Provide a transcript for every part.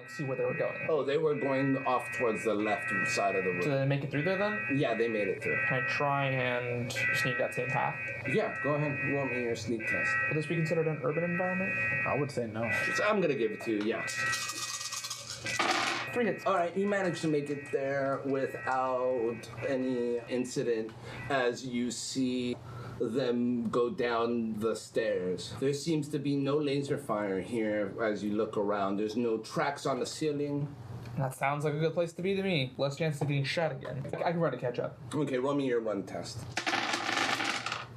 and see where they were going. Oh, they were going off towards the left side of the room. Did they make it through there then? Yeah, they made it through. Can I try and sneak that same path? Yeah, go ahead. Roll me your sneak test. Would this be considered an urban environment? I would say no. So I'm gonna give it to you, yeah. 3 hits. Alright, you managed to make it there without any incident as you see them go down the stairs. There seems to be no laser fire here as you look around. There's no tracks on the ceiling. That sounds like a good place to be to me. Less chance of getting shot again. I can run to catch up. Okay, roll me your run test.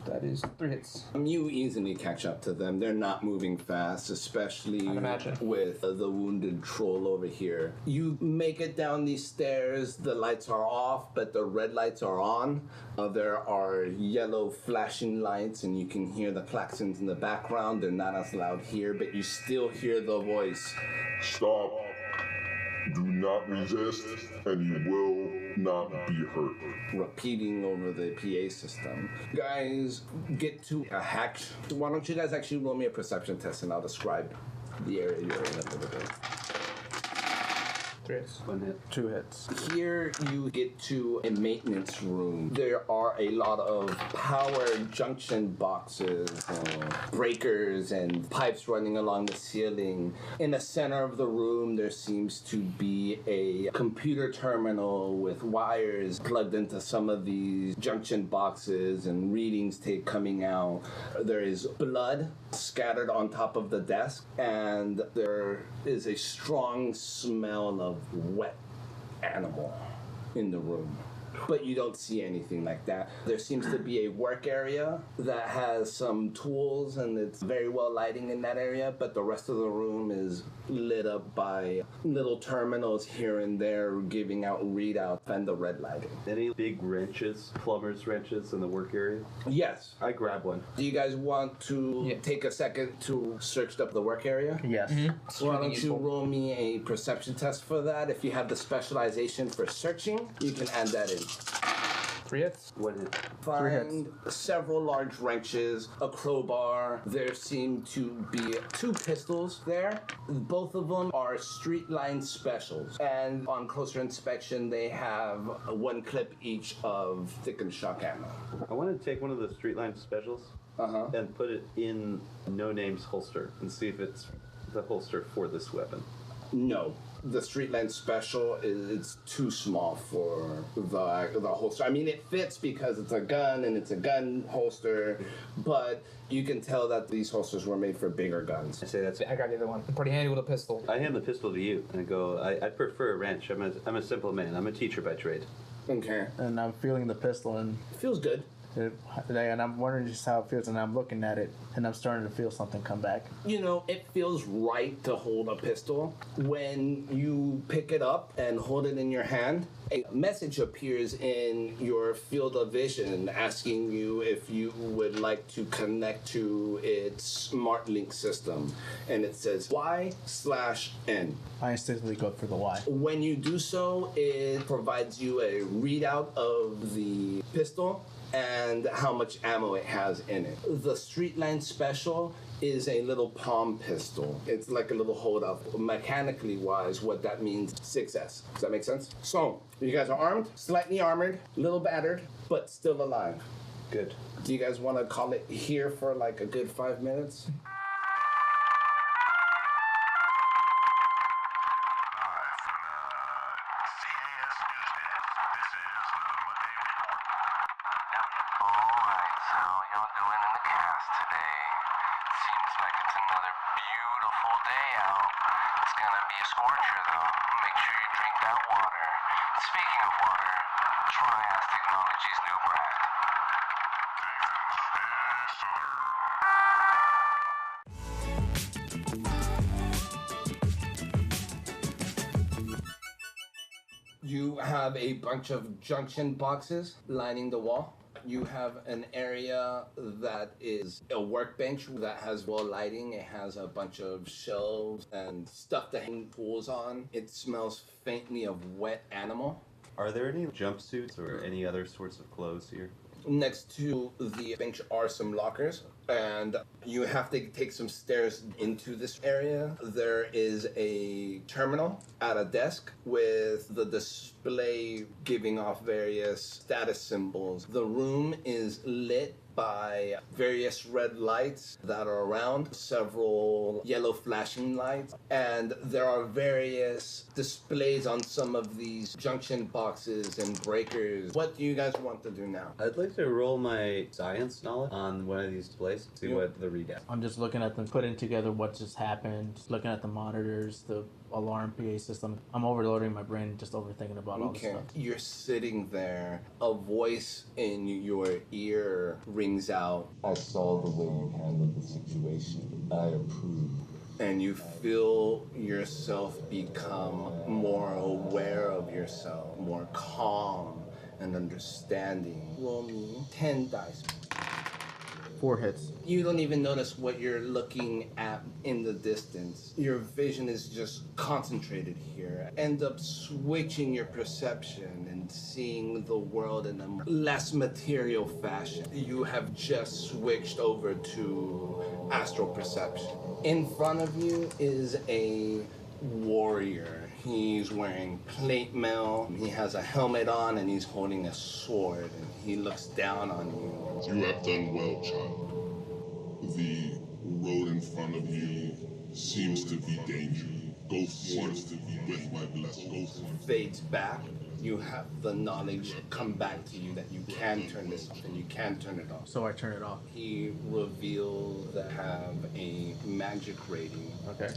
That is 3 hits. You easily catch up to them. They're not moving fast, especially I'd imagine. with the wounded troll over here. You make it down these stairs. The lights are off, but the red lights are on. There are yellow flashing lights, and you can hear the klaxons in the background. They're not as loud here, but you still hear the voice. Stop. Do not resist, and you will not be hurt. Repeating over the PA system. Guys, get to a hack. Why don't you guys actually roll me a perception test, and I'll describe the area you're in a little bit. 3 hits. 1 hit. 2 hits. Here you get to a maintenance room. There are a lot of power junction boxes, breakers, and pipes running along the ceiling. In the center of the room, there seems to be a computer terminal with wires plugged into some of these junction boxes and readings coming out. There is blood scattered on top of the desk, and there is a strong smell of wet animal in the room. But you don't see anything like that. There seems to be a work area that has some tools, and it's very well lighting in that area, but the rest of the room is lit up by little terminals here and there giving out readouts and the red lighting. Any big wrenches, plumber's wrenches in the work area? Yes. I grab one. Do you guys want to take a second to search up the work area? Yes. Why don't you roll me a perception test for that? If you have the specialization for searching, you can add that in. 3 hits. 1 hit. Find several large wrenches, a crowbar. There seem to be 2 pistols there. Both of them are street line specials. And on closer inspection, they have 1 clip each of thickened shock ammo. I want to take one of the street line specials and put it in No Name's holster and see if it's the holster for this weapon. No. The Streetline Special it's too small for the holster. I mean, it fits because it's a gun and it's a gun holster, but you can tell that these holsters were made for bigger guns. I say that's. I got the other one. I'm pretty handy with a pistol. I hand the pistol to you and I go. I prefer a wrench. I'm a simple man. I'm a teacher by trade. Okay. And I'm feeling the pistol, and Feels good. and I'm wondering just how it feels, and I'm looking at it, and I'm starting to feel something come back. You know, it feels right to hold a pistol. When you pick it up and hold it in your hand, a message appears in your field of vision asking you if you would like to connect to its smart link system. And it says Y/N. I instinctively go for the Y. When you do so, it provides you a readout of the pistol and how much ammo it has in it. The Streetline Special is a little palm pistol. It's like a little hold-up. Mechanically wise, what that means, 6S. Does that make sense? So, you guys are armed, slightly armored, a little battered, but still alive. Good. Do you guys want to call it here for like a good 5 minutes? You have a bunch of junction boxes lining the wall. You have an area that is a workbench that has wall lighting. It has a bunch of shelves and stuff to hang tools on. It smells faintly of wet animal. Are there any jumpsuits or any other sorts of clothes here? Next to the bench are some lockers, and you have to take some stairs into this area. There is a terminal at a desk with the display giving off various status symbols. The room is lit by various red lights that are around, several yellow flashing lights, and there are various displays on some of these junction boxes and breakers. What do you guys want to do now? I'd like to roll my science knowledge on one of these displays, see what the readout. I'm just looking at them, putting together what just happened, looking at the monitors, the alarm PA system. I'm overloading my brain, just overthinking about all this stuff. You're sitting there, a voice in your ear rings out. I saw the way you handled the situation. I approve. And you feel yourself become more aware of yourself, more calm and understanding. Roll me 10 dice. 4 hits. You don't even notice what you're looking at in the distance. Your vision is just concentrated here. End up switching your perception and seeing the world in a less material fashion. You have just switched over to astral perception. In front of you is a warrior. He's wearing plate mail. He has a helmet on and he's holding a sword, and he looks down on you. You have done well, child. The road in front of you seems to be dangerous. Go forth with my blessing. Go forth. Fades back. You have the knowledge come back to you that you can turn this off and you can turn it off. So I turn it off. He reveals that have a magic rating. Okay.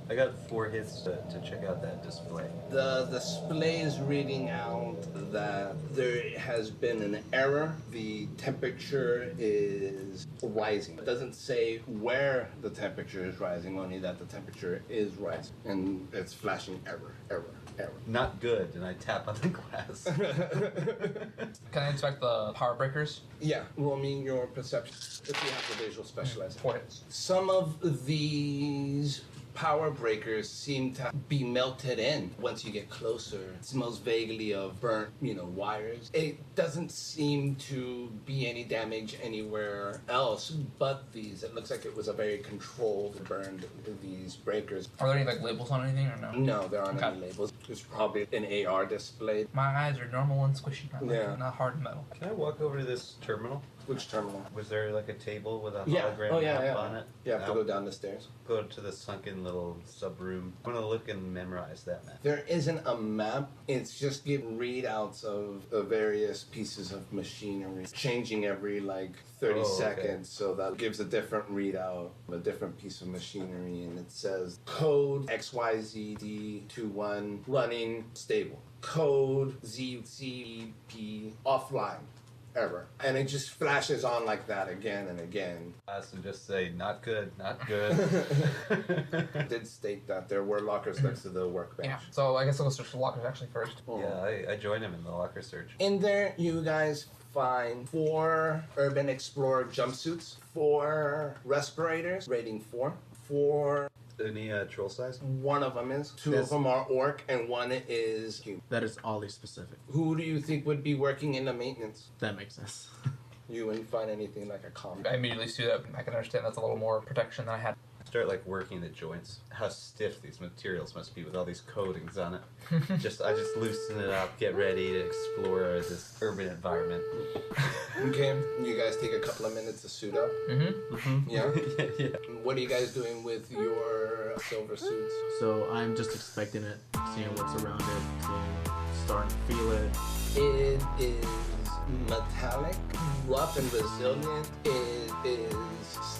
I got 4 hits to check out that display. The display is reading out that there has been an error. The temperature is rising. It doesn't say where the temperature is rising, only that the temperature is rising. And it's flashing error. Not good, and I tap on the glass. Can I inspect the power breakers? Yeah, roll me your perception if you have the visual specialized. 4 hits. Some of these power breakers seem to be melted in once you get closer. It smells vaguely of burnt, wires. It doesn't seem to be any damage anywhere else but these. It looks like it was a very controlled burn, these breakers. Are there any labels on anything or no? No, there aren't Okay. any labels. There's probably an AR display. My eyes are normal and squishy, not hard metal. Can I walk over to this terminal? Which terminal? Was there like a table with a Yeah. hologram Oh, yeah, map yeah. on it? You have to go down the stairs. Go to the sunken little sub-room. I'm gonna look and memorize that map. There isn't a map. It's just giving readouts of various pieces of machinery, changing every 30 seconds. So that gives a different readout, a different piece of machinery, and it says code XYZD21 running stable. Code ZCP offline. Error. And it just flashes on like that again and again. And just say, not good, not good. It did state that there were lockers next to the workbench. Yeah. So I guess I'll go search the lockers actually first. Yeah, I joined him in the locker search. In there, you guys find 4 Urban Explorer jumpsuits, 4 respirators, rating 4, 4. Any troll size? One of them is. 2 of them are orc, and 1 is human. That is Ollie specific. Who do you think would be working in the maintenance? That makes sense. You wouldn't find anything like a I combat. immediately see that. I can understand that's a little more protection than I had. Start working the joints. How stiff these materials must be with all these coatings on it. I just loosen it up, get ready to explore this urban environment. Okay, you guys take a couple of minutes to suit up. Yeah? Yeah. What are you guys doing with your silver suits? So I'm just expecting it, seeing what's around it, starting to feel it. It is metallic, rough and resilient. It is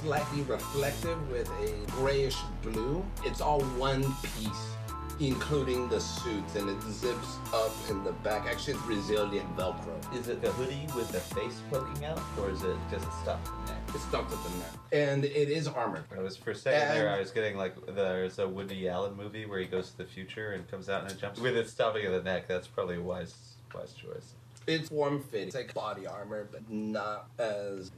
slightly reflective with a grayish blue. It's all one piece, including the suits, and it zips up in the back. Actually, it's resilient Velcro. Is it a hoodie with the face poking out, or is it just stuff in there? It's stuck to the neck, and it is armored. I was for a second there. I was getting there's a Woody Allen movie where he goes to the future and comes out in a jumpsuit with it stopping at the neck. That's probably a wise choice. It's form-fitting. It's like body armor, but not as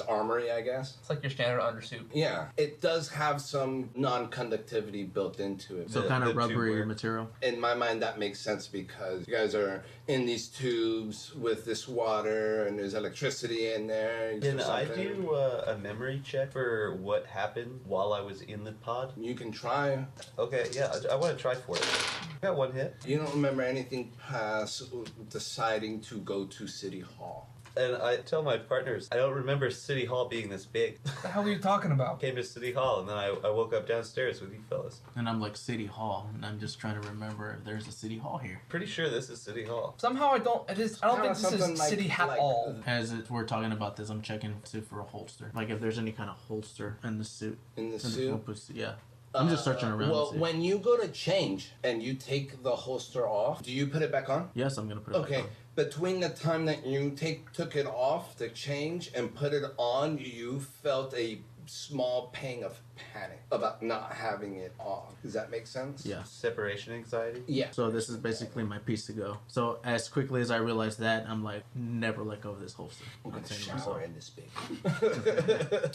armory, I guess. It's like your standard undersuit. Yeah, it does have some non-conductivity built into it. So kind of rubbery material. In my mind, that makes sense because you guys are in these tubes with this water and there's electricity in there. Can I do a memory check for what happened while I was in the pod? You can try. Okay, yeah, I want to try for it. I got one hit. You don't remember anything past deciding to go to City Hall. And I tell my partners, I don't remember City Hall being this big. What the hell are you talking about? Came to City Hall, and then I woke up downstairs with you fellas. And I'm like, City Hall, and I'm just trying to remember if there's a City Hall here. Pretty sure this is City Hall. Somehow I don't think this is City Hall. We're talking about this, I'm checking for a holster. Like if there's any kind of holster in the suit. In the suit? Yeah. I'm just searching around. Well, when you go to change and you take the holster off, do you put it back on? Yes, I'm gonna put it back on. Between the time that you took it off to change and put it on, you felt a small pang of panic about not having it on. Does that make sense? Yeah. Separation anxiety? Yeah. So this is basically my piece to go. So as quickly as I realized that, I'm like, never let go of this holster. I'm gonna shower in this big.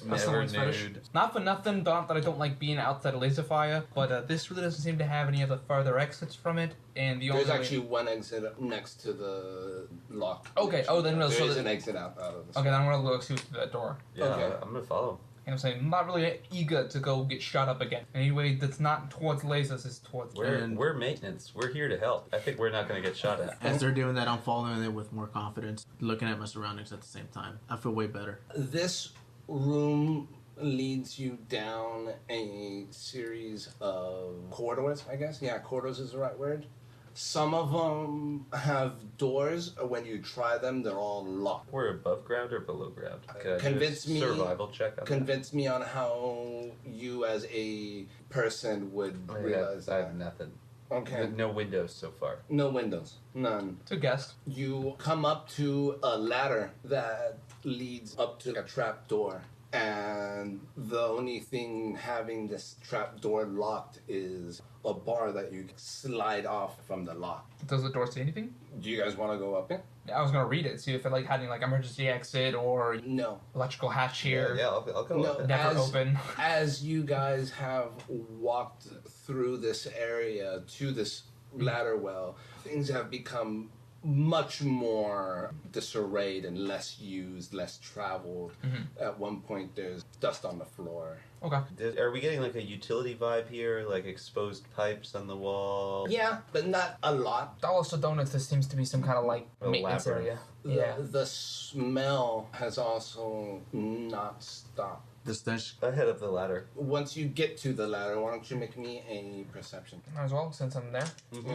Never nude. Not for nothing, not that I don't like being outside of laser fire, but this really doesn't seem to have any other further exits from it. And the There's only actually one exit next to the lock. Okay. Oh, then there is an exit out of this. Okay, then I'm gonna look through that door. Yeah, Okay. I'm gonna follow. And I'm saying I'm not really eager to go get shot up again. Anyway, that's not towards lasers, it's towards. We're maintenance. We're here to help. I think we're not gonna get shot at. As they're doing that, I'm following it with more confidence, looking at my surroundings at the same time. I feel way better. This room leads you down a series of corridors, I guess. Yeah, corridors is the right word. Some of them have doors. When you try them, they're all locked. We're above ground or below ground? Convince me. Survival check. Convince me on how you, as a person, would realize I that. have nothing. Okay. No windows so far. No windows. None. To guess. You come up to a ladder that leads up to a trap door. And the only thing having this trap door locked is a bar that you can slide off from the lock. Does the door say anything? Do you guys want to go up it? I was gonna read it, see if it had any emergency exit or No. electrical hatch here. Yeah, I'll go No. up it. Never open. As you guys have walked through this area to this ladder well, things have become much more disarrayed and less used, less traveled. Mm-hmm. At one point, there's dust on the floor. Okay. Are we getting a utility vibe here? Like exposed pipes on the wall? Yeah, but not a lot. Dallas to Donuts, this seems to be some kind of maintenance labyrinth. area. Yeah. The smell has also not stopped. The stench. Ahead of the ladder. Once you get to the ladder, why don't you make me a perception? Might as well, since I'm there. Mm-hmm.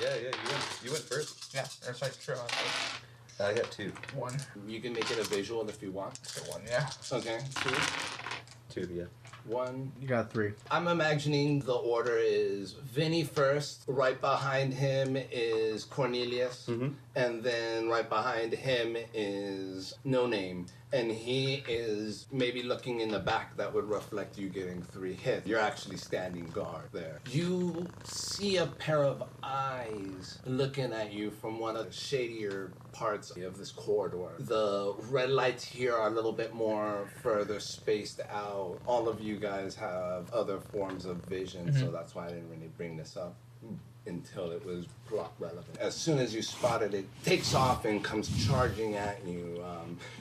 Yeah. Yeah, you went first. Yeah, that's right, sure. I got 2. One. You can make it a visual if you want. So one, yeah. Okay, 2, yeah. 1. You got 3. I'm imagining the order is Vinny first, right behind him is Cornelius, and then right behind him is No Name. And he is maybe looking in the back. That would reflect you getting 3 hits. You're actually standing guard there. You see a pair of eyes looking at you from one of the shadier parts of this corridor. The red lights here are a little bit more further spaced out. All of you guys have other forms of vision, so that's why I didn't really bring this up until it was plot relevant. As soon as you spot it, it takes off and comes charging at you.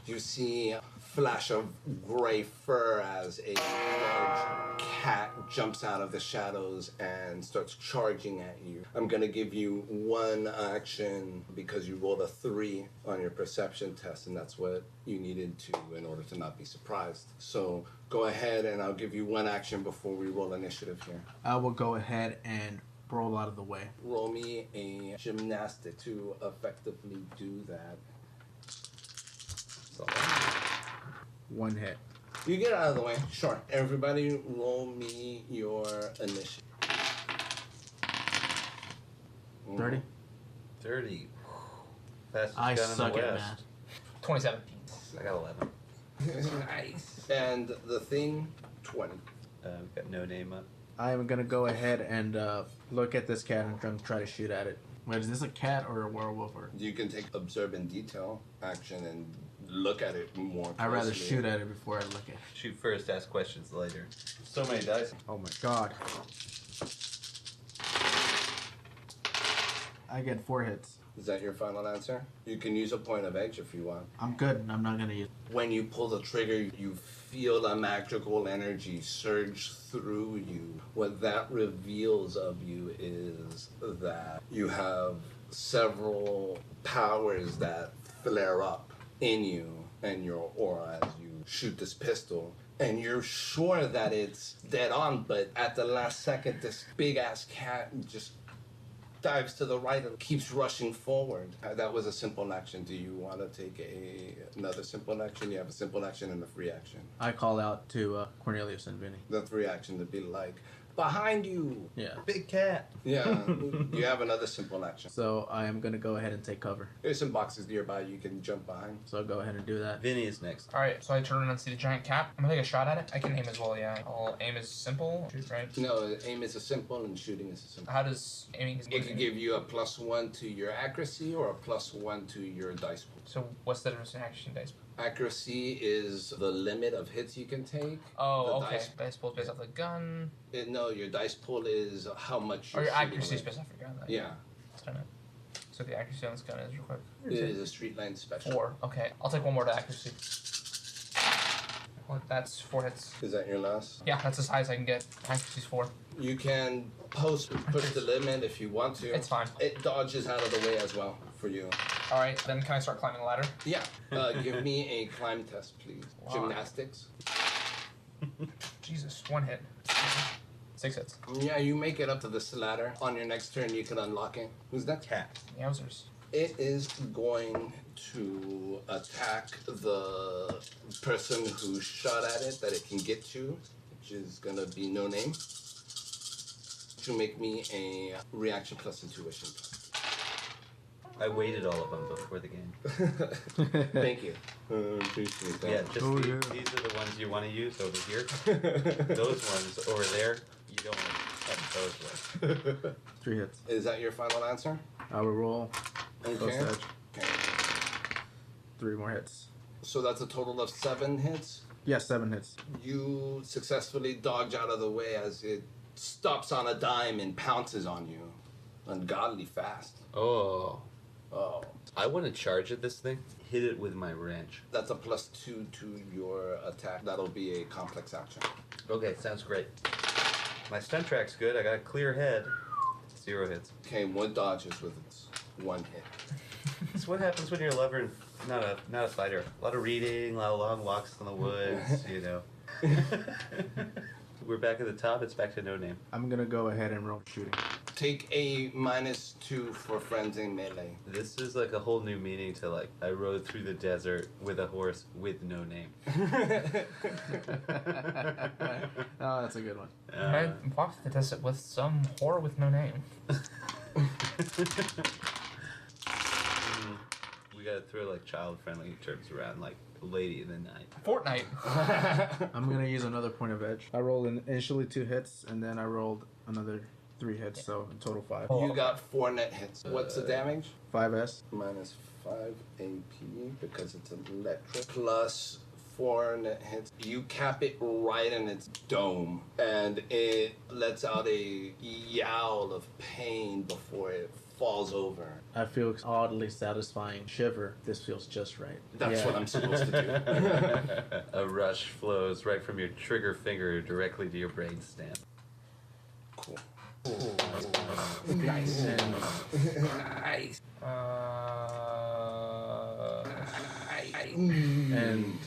You see a flash of gray fur as a large cat jumps out of the shadows and starts charging at you. I'm gonna give you 1 action because you rolled a 3 on your perception test, and that's what you needed to in order to not be surprised. So go ahead and I'll give you 1 action before we roll initiative here. I will go ahead and roll out of the way. Roll me a gymnastic to effectively do that. 1 hit. You get out of the way, sure. Everybody roll me your initiative. 30. 30. Fastest I gun in suck the at West. math. 27. I got 11. Nice. And the thing, 20. Got No Name up. I am gonna go ahead and look at this cat and try to shoot at it Wait, is this a cat or a werewolf? Or You can take observe in detail action and look at it more closely. I'd rather shoot at it before I look at it. Shoot first, ask questions later. So many dice. Oh my god. I get 4 hits. Is that your final answer? You can use a point of edge if you want. I'm good. I'm not gonna use. When you pull the trigger, you feel a magical energy surge through you. What that reveals of you is that you have several powers that flare up in you and your aura as you shoot this pistol. And you're sure that it's dead on, but at the last second, this big ass cat just dives to the right and keeps rushing forward. That was a simple action. Do you want to take another simple action? You have a simple action and a free action. I call out to Cornelius and Vinny. The free action to be like, behind you! Yeah. Big cat. Yeah, you have another simple action. So I am gonna go ahead and take cover. There's some boxes nearby you can jump behind. So I'll go ahead and do that. Vinny is next. Alright, so I turn around and see the giant cat. I'm gonna take a shot at it. I can aim as well, yeah. I'll aim as simple. Shoot, right? No, aim is a simple and shooting is a simple. How does aiming... It can give you a +1 to your accuracy or a +1 to your dice pool. So what's the difference in action dice? Accuracy is the limit of hits you can take. Oh, The okay. dice- Dice pool based off the gun. No, your dice pool is how much Or you're your shooting accuracy with. specific on that. Yeah, Let's turn it. So the accuracy on this gun is real quick. it is a street line special. 4. Okay, I'll take one more to accuracy. Well, that's 4 hits. Is that your last? Yeah, that's as high as I can get. Accuracy's 4. You can push the limit if you want to. It's fine. It dodges out of the way as well for you. Alright, then can I start climbing the ladder? Yeah. Give me a climb test, please. Wow. Gymnastics. Jesus, 1 hit. 6 hits. Yeah, you make it up to this ladder. On your next turn, you can unlock it. Who's that? Cat. Yowzers. It is going to attack the person who shot at it that it can get to, which is going to be no name. To make me a reaction plus intuition. I weighted all of them before the game. Thank you. Appreciate that. Yeah, just Oh, these are the ones you want to use over here. Those ones over there, you don't want to touch those ones. 3 hits. Is that your final answer? I will roll. Close Okay. edge. Okay. 3 more hits. So that's a total of 7 hits. Yes, 7 hits. You successfully dodge out of the way as it stops on a dime and pounces on you. Ungodly fast. Oh. Oh. I want to charge at this thing. Hit it with my wrench. That's a +2 to your attack. That'll be a complex action. Okay, sounds great. My stun track's good. I got a clear head. 0 hits. Okay, 1 dodges with 1 hit. That's what happens when you're a lover and not a fighter. A lot of reading, a lot of long walks in the woods, you know. We're back at the top. It's back to no name. I'm gonna go ahead and roll shooting. Take a -2 for friends in melee. This is like a whole new meaning to like, I rode through the desert with a horse with no name. Oh, that's a good one. I walked the desert with some whore with no name. We gotta throw like child-friendly terms around, like lady in the night. Fortnite. I'm gonna use another point of edge. I rolled initially 2 hits, and then I rolled another 3 hits, so in total 5. You got 4 net hits. What's the damage? 5S. -5 AP because it's electric. Plus 4 net hits. You cap it right in its dome, and it lets out a yowl of pain before it falls over. I feel oddly satisfying shiver. This feels just right. That's what I'm supposed to do. A rush flows right from your trigger finger directly to your brainstem. Cool. Nice. And Nice. and